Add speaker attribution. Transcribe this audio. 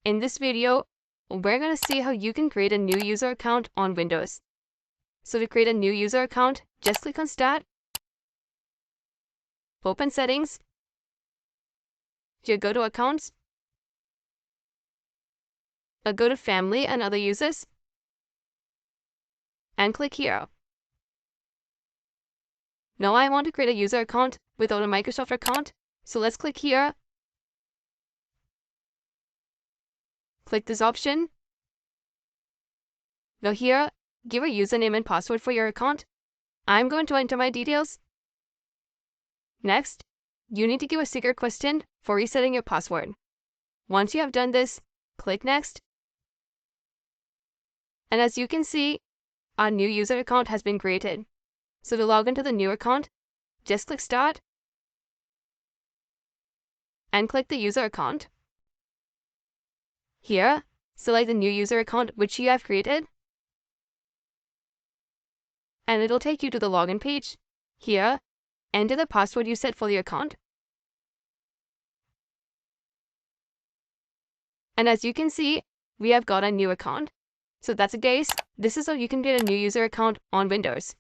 Speaker 1: In this video, we're going to see how you can create a new user account on Windows. So to create a new user account, just click on Start, open Settings, here go to Accounts, go to Family and Other Users, and click here. Now I want to create a user account without a Microsoft account, so let's click here. Click this option. Now here, give a username and password for your account. I'm going to enter my details. Next, you need to give a secret question for resetting your password. Once you have done this, click Next. And as you can see, our new user account has been created. So to log into the new account, just click Start and click the user account. Here, select the new user account which you have created, and it'll take you to the login page. Here, enter the password you set for the account. And as you can see, we have got a new account. So that's it guys, this is how you can get a new user account on Windows.